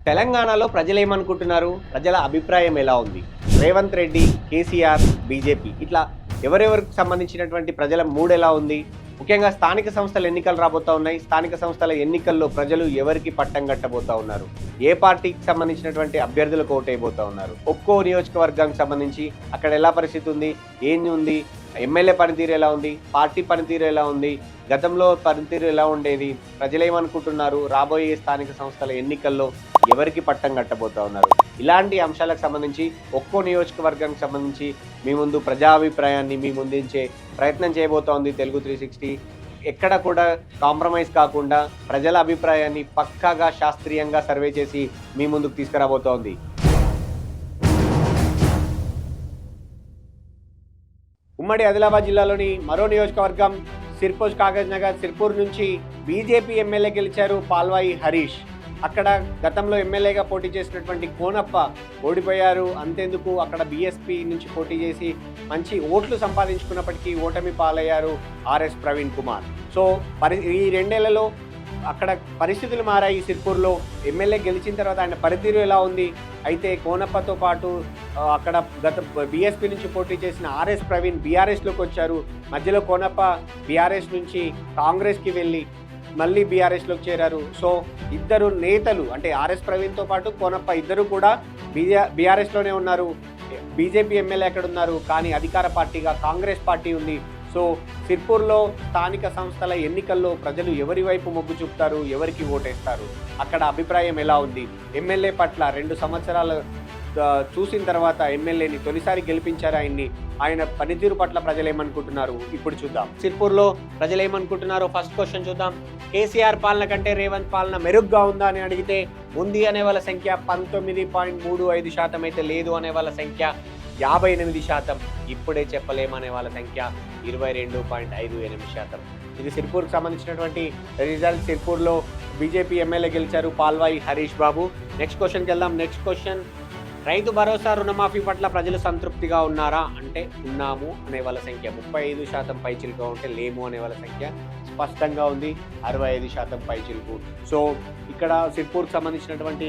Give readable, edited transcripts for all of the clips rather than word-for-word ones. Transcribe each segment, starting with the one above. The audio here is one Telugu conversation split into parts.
తెలంగాణలో ప్రజలు ఏమనుకుంటున్నారు? ప్రజల అభిప్రాయం ఎలా ఉంది? రేవంత్ రెడ్డి, కేసీఆర్, బీజేపీ ఇట్లా ఎవరెవరికి సంబంధించినటువంటి ప్రజల మూడ్ ఎలా ఉంది? ముఖ్యంగా స్థానిక సంస్థల ఎన్నికలు రాబోతా ఉన్నాయి. స్థానిక సంస్థల ఎన్నికల్లో ప్రజలు ఎవరికి పట్టం కట్టబోతా ఉన్నారు? ఏ పార్టీకి సంబంధించినటువంటి అభ్యర్థులకు ఓటైపోతా ఉన్నారు? ఒక్కో నియోజకవర్గానికి సంబంధించి అక్కడ ఎలా పరిస్థితి ఉంది, ఏంది ఉంది, ఎమ్మెల్యే పనితీరు ఎలా ఉంది, పార్టీ పనితీరు ఎలా ఉంది, గతంలో పనితీరు ఎలా ఉండేది, ప్రజలు ఏమనుకుంటున్నారు, రాబోయే స్థానిక సంస్థల ఎన్నికల్లో ఎవరికి పట్టం కట్టబోతా ఉన్నారు? ఇలాంటి అంశాలకు సంబంధించి ఒక్కో నియోజకవర్గానికి సంబంధించి మీ ముందు ప్రజాభిప్రాయాన్ని మీ ముందుంచే ప్రయత్నం చేయబోతా ఉంది తెలుగు 360. ఎక్కడ కూడా కాంప్రమైజ్ కాకుండా ప్రజల అభిప్రాయాన్ని పక్కాగా శాస్త్రీయంగా సర్వే చేసి మీ ముందుకు తీసుకురాబోతోంది. ఉమ్మడి ఆదిలాబాద్ జిల్లాలోని మరో నియోజకవర్గం సిర్పూర్ కాగజ్ నగర్. సిర్పూర్ నుంచి బీజేపీ ఎమ్మెల్యే గెలిచారు పాల్వాయి హరీష్. అక్కడ గతంలో ఎమ్మెల్యేగా పోటీ చేసినటువంటి కోనప్ప ఓడిపోయారు. అంతేందుకు అక్కడ బీఎస్పీ నుంచి పోటీ చేసి మంచి ఓట్లు సంపాదించుకున్నప్పటికీ ఓటమి పాలయ్యారు ఆర్ఎస్ ప్రవీణ్ కుమార్. సో ఈ రెండేళ్లలో అక్కడ పరిస్థితులు మారాయి. సిర్పూర్లో ఎమ్మెల్యే గెలిచిన తర్వాత ఆయన పనితీరు ఎలా ఉంది? అయితే కోనప్పతో పాటు అక్కడ గత బీఎస్పీ నుంచి పోటీ చేసిన ఆర్ఎస్ ప్రవీణ్ బీఆర్ఎస్లోకి వచ్చారు. మధ్యలో కోనప్ప బీఆర్ఎస్ నుంచి కాంగ్రెస్కి వెళ్ళి మళ్ళీ బీఆర్ఎస్లోకి చేరారు. సో ఇద్దరు నేతలు అంటే ఆర్ఎస్ ప్రవీణ్తో పాటు కోనప్ప ఇద్దరు కూడా బీఆర్ఎస్లోనే ఉన్నారు. బీజేపీ ఎమ్మెల్యే ఎక్కడ ఉన్నారు, కానీ అధికార పార్టీగా కాంగ్రెస్ పార్టీ ఉంది. సో సిర్పూర్లో స్థానిక సంస్థల ఎన్నికల్లో ప్రజలు ఎవరి వైపు మొగ్గు చూపుతారు, ఎవరికి ఓటేస్తారు, అక్కడ అభిప్రాయం ఎలా ఉంది? ఎమ్మెల్యే పట్ల 2 సంవత్సరాలు చూసిన తర్వాత ఎమ్మెల్యేని తొలిసారి గెలిపించారు ఆయన్ని. ఆయన పనితీరు పట్ల ప్రజలు ఏమనుకుంటున్నారు ఇప్పుడు చూద్దాం. సిర్పూర్లో ప్రజలు ఏమనుకుంటున్నారో ఫస్ట్ క్వశ్చన్ చూద్దాం. కేసీఆర్ పాలన కంటే రేవంత్ పాలన మెరుగ్గా ఉందా అని అడిగితే ఉంది అనే వాళ్ళ సంఖ్య 19.35% అయితే లేదు అనే వాళ్ళ సంఖ్య 58%, ఇప్పుడే చెప్పలేమనే వాళ్ళ సంఖ్య 22.58%. ఇది సిర్పూర్కి సంబంధించినటువంటి రిజల్ట్. సిర్పూర్లో బీజేపీ ఎమ్మెల్యే గెలిచారు పాల్వాయి హరీష్ బాబు. నెక్స్ట్ క్వశ్చన్కి వెళ్దాం. నెక్స్ట్ క్వశ్చన్, రైతు భరోసా రుణమాఫీ పట్ల ప్రజలు సంతృప్తిగా ఉన్నారా అంటే ఉన్నాము అనే వాళ్ళ సంఖ్య 35% పైచిలుగా ఉంటే లేము అనే వాళ్ళ సంఖ్య స్పష్టంగా ఉంది 65% పైచిలుకు. సో ఇక్కడ సిర్పూర్కి సంబంధించినటువంటి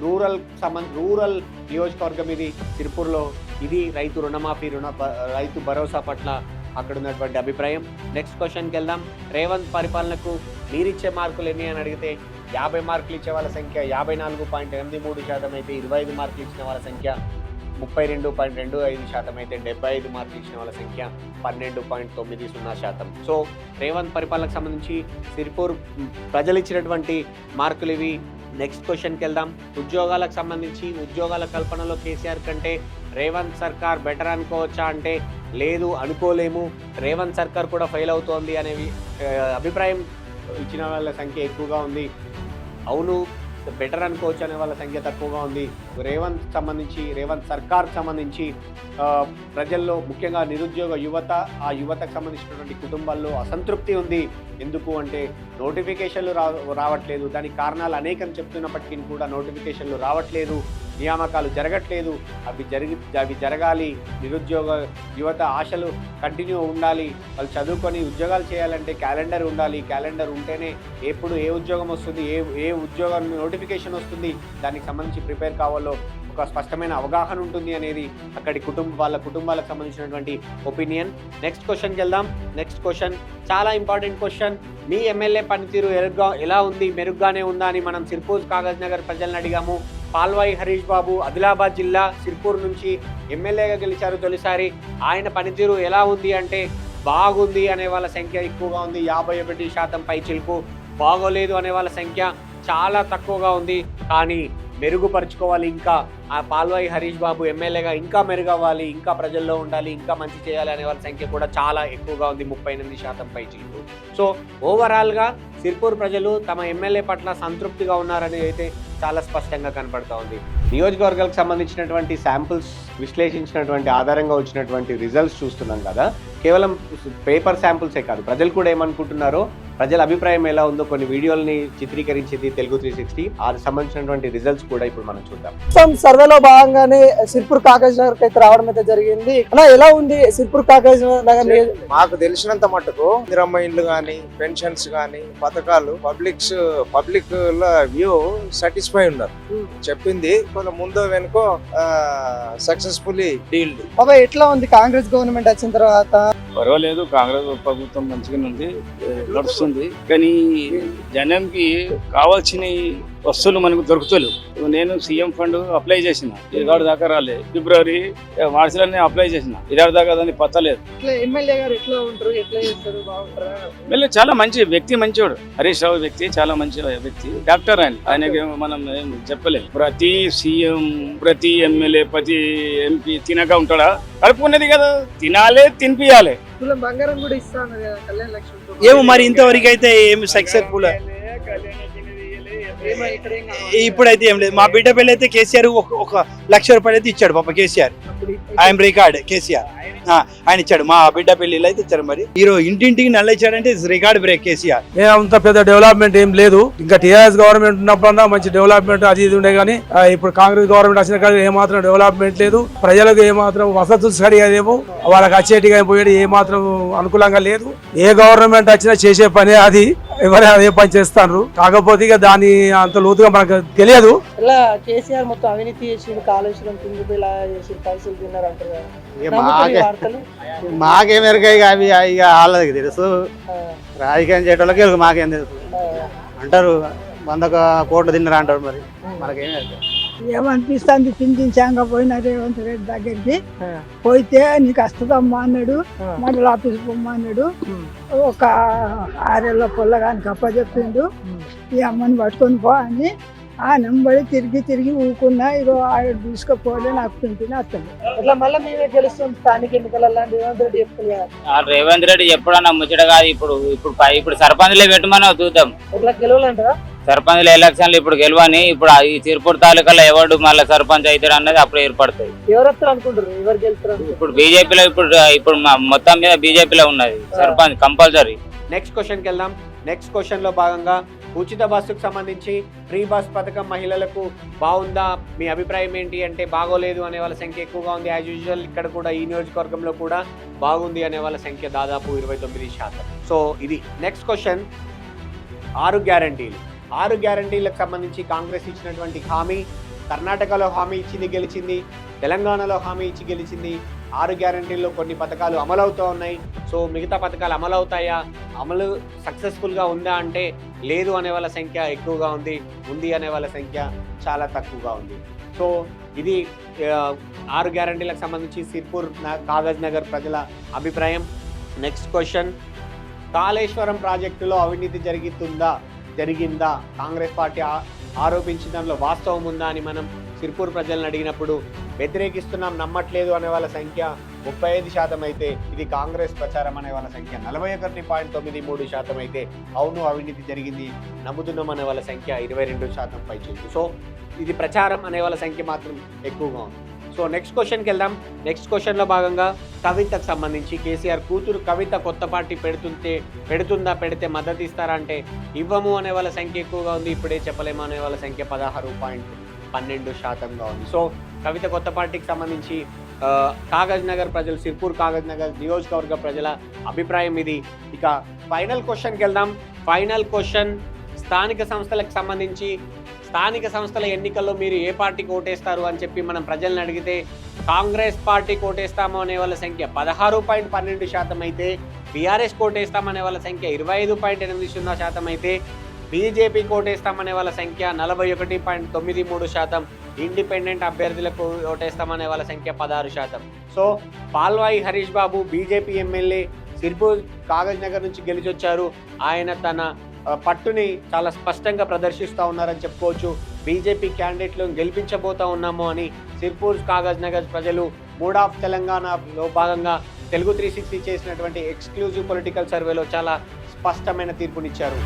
రూరల్ నియోజకవర్గం ఇది. సిర్పూర్లో ఇది రైతు రుణమాఫీ రైతు భరోసా పట్ల అక్కడ ఉన్నటువంటి అభిప్రాయం. నెక్స్ట్ క్వశ్చన్కి వెళ్దాం. రేవంత్ పరిపాలనకు మీరిచ్చే మార్కులు ఎన్ని అని అడిగితే 50 మార్కులు ఇచ్చే వాళ్ళ సంఖ్య 54.83% అయితే 25 మార్కులు ఇచ్చిన వాళ్ళ సంఖ్య 32.25% అయితే 75 మార్కులు ఇచ్చిన వాళ్ళ సంఖ్య 12.90%. సో రేవంత్ పరిపాలనకు సంబంధించి సిర్పూర్ ప్రజలు ఇచ్చినటువంటి మార్కులు ఇవి. నెక్స్ట్ క్వశ్చన్కి వెళ్దాం. ఉద్యోగాలకు సంబంధించి ఉద్యోగాల కల్పనలో కేసీఆర్ కంటే రేవంత్ సర్కార్ బెటర్ అనుకోవచ్చా అంటే లేదు, అనుకోలేము. రేవంత్ సర్కార్ కూడా ఫెయిల్ అవుతోంది అనేవి అభిప్రాయం ఇచ్చిన వాళ్ళ సంఖ్య ఎక్కువగా ఉంది. అవును, బెటర్ అనుకోవచ్చు అనే వాళ్ళ సంఖ్య తక్కువగా ఉంది. రేవంత్ సర్కార్కి సంబంధించి ప్రజల్లో ముఖ్యంగా నిరుద్యోగ యువత, ఆ యువతకు సంబంధించినటువంటి కుటుంబాల్లో అసంతృప్తి ఉంది. ఎందుకు అంటే నోటిఫికేషన్లు రావట్లేదు. దానికి కారణాలు అనేకం చెప్తున్నప్పటికీ కూడా నోటిఫికేషన్లు రావట్లేదు, నియామకాలు జరగట్లేదు. అవి జరగాలి. నిరుద్యోగ యువత ఆశలు కంటిన్యూ ఉండాలి. వాళ్ళు చదువుకొని ఉద్యోగాలు చేయాలంటే క్యాలెండర్ ఉండాలి. క్యాలెండర్ ఉంటేనే ఎప్పుడు ఏ ఉద్యోగం వస్తుంది, ఏ ఉద్యోగం నోటిఫికేషన్ వస్తుంది, దానికి సంబంధించి ప్రిపేర్ కావాలో ఒక స్పష్టమైన అవగాహన ఉంటుంది అనేది అక్కడి వాళ్ళ కుటుంబాలకు సంబంధించినటువంటి ఒపీనియన్. నెక్స్ట్ క్వశ్చన్కి వెళ్దాం. నెక్స్ట్ క్వశ్చన్ చాలా ఇంపార్టెంట్ క్వశ్చన్. మీ ఎమ్మెల్యే పనితీరు ఎలా ఉంది, మెరుగ్గానే ఉందా అని మనం సిర్పూర్ కాగజ్ నగర్ ప్రజలను అడిగాము. పాల్వాయి హరీష్ బాబు ఆదిలాబాద్ జిల్లా సిర్పూర్ నుంచి ఎమ్మెల్యేగా గెలిచారు తొలిసారి. ఆయన పనితీరు ఎలా ఉంది అంటే బాగుంది అనే వాళ్ళ సంఖ్య ఎక్కువగా ఉంది 51% పైచిలుకు. బాగోలేదు అనే వాళ్ళ సంఖ్య చాలా తక్కువగా ఉంది. కానీ మెరుగుపరుచుకోవాలి, ఇంకా ఆ పాల్వాయి హరీష్ బాబు ఎమ్మెల్యేగా ఇంకా మెరుగవ్వాలి, ఇంకా ప్రజల్లో ఉండాలి, ఇంకా మంచి చేయాలి అనే వాళ్ళ సంఖ్య కూడా చాలా ఎక్కువగా ఉంది 38% పైచిలుకు. సో ఓవరాల్గా సిర్పూర్ ప్రజలు తమ ఎమ్మెల్యే పట్ల సంతృప్తిగా ఉన్నారని అయితే చాలా స్పష్టంగా కనపడుతూ ఉంది. నియోజకవర్గాలకు సంబంధించినటువంటి శాంపుల్స్ విశ్లేషించినటువంటి ఆధారంగా వచ్చినటువంటి రిజల్ట్స్ చూస్తున్నాం కదా. కేవలం పేపర్ శాంపుల్సే కాదు, ప్రజలు కూడా ఏమనుకుంటున్నారో, ప్రజల అభిప్రాయం ఎలా ఉందో కొన్ని వీడియోల్ని చిత్రీకరించింది తెలుగు 360. అది సంబంధించినటువంటి రిజల్ట్స్ కూడా ఇప్పుడు మనం చూద్దాం. సర్వేలో భాగంగానే సిర్పూర్ కాగజ్ నగర్ అయితే రావడం అయితే జరిగింది. అలా ఎలా ఉంది సిర్పూర్ కాగజ్ నగర్? మాకు తెలిసినంత మట్టుకు ఇందిరమ్మ ఇండ్లు గానీ, పెన్షన్స్ గానీ, పథకాలు పబ్లిక్ వ్యూ సాటిస్ఫై ఉన్నారు. చెప్పింది కొంత ముందో వెనుకో సక్సెస్ఫుల్లీ డీల్డ్. బాబా ఎట్లా ఉంది కాంగ్రెస్ గవర్నమెంట్ వచ్చిన తర్వాత? పర్వాలేదు, కాంగ్రెస్ ప్రభుత్వం మంచిగానే ఉంది, నడుస్తుంది. కానీ జనంకి కావాల్సిన వస్తువులు మనకు దొరుకుతలేవు. నేను సీఎం ఫండ్ అప్లై చేసిన, 26 దాకా రాలేదు. ఫిబ్రవరి మార్చిలోనే అప్లై చేసిన, 26 దాకా దాన్ని పత్తలేదు. ఎమ్మెల్యే గారు ఎట్లా ఉంటారు, ఎట్లా చేస్తారు, బాగుంటారా? ఎమ్మెల్యే చాలా మంచి వ్యక్తి, మంచివాడు. హరీష్ రావు వ్యక్తి చాలా మంచి వ్యక్తి, డాక్టర్. ఆయనకి మనం ఏం చెప్పలేము. ప్రతి సీఎం, ప్రతి ఎమ్మెల్యే, ప్రతి ఎంపీ తినక ఉంటాడా? కలుపుకున్నది కదా, తినాలే, తినిపియాలి. బంగారం కూడా ఇస్తాను కదా కళ్యాణ లక్ష్మి. ఏమో మరి ఇంతవరకు అయితే ఏమి సక్సెస్ఫుల్ ఇప్పుడైతే ఏం లేదు. మా బిడ్డ పెళ్ళి అయితే కేసీఆర్ ఒక ₹1,00,000 అయితే ఇచ్చాడు పాప కేసీఆర్. ఐఎమ్ రికార్డ్ కేసీఆర్ ఆయన ఇచ్చాడు. మా బిడ్డ పెళ్లిలో అయితే ఇచ్చారు. మరి హీరో ఇంటింటికి నల్ల ఇచ్చాడంటే రికార్డ్ బ్రేక్ కేసీఆర్. అంత పెద్ద డెవలప్మెంట్ ఏం లేదు. ఇంకా టీఆర్ఎస్ గవర్నమెంట్ ఉన్నప్పుడన్నా మంచి డెవలప్మెంట్ అది ఇది ఉండే కానీ ఇప్పుడు కాంగ్రెస్ గవర్నమెంట్ వచ్చిన కానీ ఏమాత్రం డెవలప్మెంట్ లేదు. ప్రజలకు ఏమాత్రం వసతులు సరిగా లేవు. వాళ్ళకి వచ్చేటిగా పోయేది ఏమాత్రం అనుకూలంగా లేదు. ఏ గవర్నమెంట్ వచ్చినా చేసే పని అది, ఎవరైనా అదే పని చేస్తారు. కాకపోతే ఇక దాని అంత లోతుగా మనకు తెలియదు. ఇలా కేసీఆర్ మొత్తం అవినీతి చేసి కాళేశ్వరం కింద ఇలా చేసి పైసలు తిన్నారు అంటారు కదా. మాకేం ఎరగాయి అవి ఇక వాళ్ళకి తెలుసు. రాజకీయం చేయటోళ్ళకి మాకేం తెలుసు అంటారు. 100 కోట్లు తిన్నారు అంటారు. మరి మనకేం ఏమనిపిస్తుంది? పింఛించాక పోయిన రేవంత్ రెడ్డి దగ్గరికి పోయితే నీకు వస్తుందమ్మా అన్నాడు, మండల ఆఫీస్ పోమ్మా అన్నాడు. ఒక 6 ఏళ్ళ పొల్లగానికి అప్పచెప్పిండు, ఈ అమ్మని పట్టుకొని పో అని. ఆ నెంబడి తిరిగి ఊకున్నా. ఇగో ఆడ తీసుకుపోలే, నాకు పింఛన్ వస్తుంది. అట్లా మళ్ళీ మేమే గెలుస్తాం స్థానిక ఎన్నికలలో. రేవంత్ రెడ్డి చెప్తున్నారు. రేవంత్ రెడ్డి ఎప్పుడన్నా ముచ్చట కాదు. ఇప్పుడు సర్పంచ్లే పెట్టమని చూద్దాం. ఎట్లా గెలవాలంటారా? సర్పంచ్ల ఎలక్షన్లు ఇప్పుడు గెలవని. ఇప్పుడు ఈ తిరుపూర్ తాలూకాలో ఎవడు మళ్ళీ సర్పంచ్ అవుతాడు అన్నది అప్పుడు ఏర్పడుతుంది. ఎవరు వస్తారు అనుకుంటారు? ఎవరు గెలుస్తారు? ఇప్పుడు బీజేపీలో ఇప్పుడు మొత్తం మీద బీజేపీలో ఉన్నది సర్పంచ్ కంపల్సరీ. నెక్స్ట్ క్వశ్చన్కి వెళ్దాం. నెక్స్ట్ క్వశ్చన్లో భాగంగా ఉచిత బస్సుకు సంబంధించి ఫ్రీ బస్ పథకం మహిళలకు బాగుందా, మీ అభిప్రాయం ఏంటి అంటే బాగోలేదు అనే వాళ్ళ సంఖ్య ఎక్కువగా ఉంది. యాజ్ యూజువల్ ఇక్కడ కూడా ఈ నియోజకవర్గంలో కూడా బాగుంది అనే వాళ్ళ సంఖ్య దాదాపు 29%. సో ఇది నెక్స్ట్ క్వశ్చన్. 6 గ్యారంటీలు. 6 గ్యారంటీలకు సంబంధించి కాంగ్రెస్ ఇచ్చినటువంటి హామీ, కర్ణాటకలో హామీ ఇచ్చింది గెలిచింది, తెలంగాణలో హామీ ఇచ్చి గెలిచింది. 6 గ్యారంటీల్లో కొన్ని పథకాలు అమలవుతూ ఉన్నాయి. సో మిగతా పథకాలు అమలవుతాయా, అమలు సక్సెస్ఫుల్గా ఉందా అంటే లేదు అనే వాళ్ళ సంఖ్య ఎక్కువగా ఉంది అనే వాళ్ళ సంఖ్య చాలా తక్కువగా ఉంది. సో ఇది 6 గ్యారంటీలకు సంబంధించి సిర్పూర్ కాగజ్ నగర్ ప్రజల అభిప్రాయం. Next question. కాళేశ్వరం ప్రాజెక్టులో అవినీతి జరిగిందా కాంగ్రెస్ పార్టీ ఆరోపించిన దానిలో వాస్తవం ఉందా అని మనం సిర్పూర్ ప్రజలను అడిగినప్పుడు వ్యతిరేకిస్తున్నాం, నమ్మట్లేదు అనే వాళ్ళ సంఖ్య 35% అయితే ఇది కాంగ్రెస్ ప్రచారం అనే వాళ్ళ సంఖ్య 41.93% అయితే అవును అవినీతి జరిగింది నమ్ముతున్నాం అనే వాళ్ళ సంఖ్య 22% పైచేది. సో ఇది ప్రచారం అనే వాళ్ళ సంఖ్య మాత్రం ఎక్కువగా ఉంది. సో నెక్స్ట్ క్వశ్చన్కి వెళ్దాం. నెక్స్ట్ క్వశ్చన్లో భాగంగా కవితకు సంబంధించి కేసీఆర్ కూతురు కవిత కొత్త పార్టీ పెడితే మద్దతు ఇస్తారా అంటే ఇవ్వము అనే వాళ్ళ సంఖ్య ఎక్కువగా ఉంది. ఇప్పుడే చెప్పలేము అనే వాళ్ళ సంఖ్య 16.12%గా ఉంది. సో కవిత కొత్త పార్టీకి సంబంధించి కాగజ్ నగర్ ప్రజలు, సిర్పూర్ కాగజ్ నగర్ నియోజకవర్గ ప్రజల అభిప్రాయం ఇది. ఇక ఫైనల్ క్వశ్చన్కి వెళ్దాం. Final question. స్థానిక సంస్థలకు సంబంధించి స్థానిక సంస్థల ఎన్నికల్లో మీరు ఏ పార్టీకి ఓటేస్తారు అని చెప్పి మనం ప్రజలను అడిగితే కాంగ్రెస్ పార్టీకి ఓటేస్తాము అనే వాళ్ళ సంఖ్య 16.12% అయితే, బీఆర్ఎస్ ఓటేస్తామనే వాళ్ళ సంఖ్య 25.80% అయితే, బీజేపీకి ఓటేస్తామనే వాళ్ళ సంఖ్య 41.93%, ఇండిపెండెంట్ అభ్యర్థులకు ఓటేస్తామనే వాళ్ళ సంఖ్య 16%. సో పాల్వాయి హరీష్ బాబు బీజేపీ ఎమ్మెల్యే సిర్పూర్ కాగజ్ నగర్ నుంచి గెలిచొచ్చారు. ఆయన తన పట్టుని చాలా స్పష్టంగా ప్రదర్శిస్తూ ఉన్నారని చెప్పుకోవచ్చు. బీజేపీ క్యాండిడేట్లను గెలిపించబోతా ఉన్నాము అని సిర్పూర్ కాగజ్ నగర్ ప్రజలు మూడ్ ఆఫ్ తెలంగాణలో భాగంగా తెలుగు 360 చేసినటువంటి ఎక్స్క్లూజివ్ పొలిటికల్ సర్వేలో చాలా స్పష్టమైన తీర్పునిచ్చారు.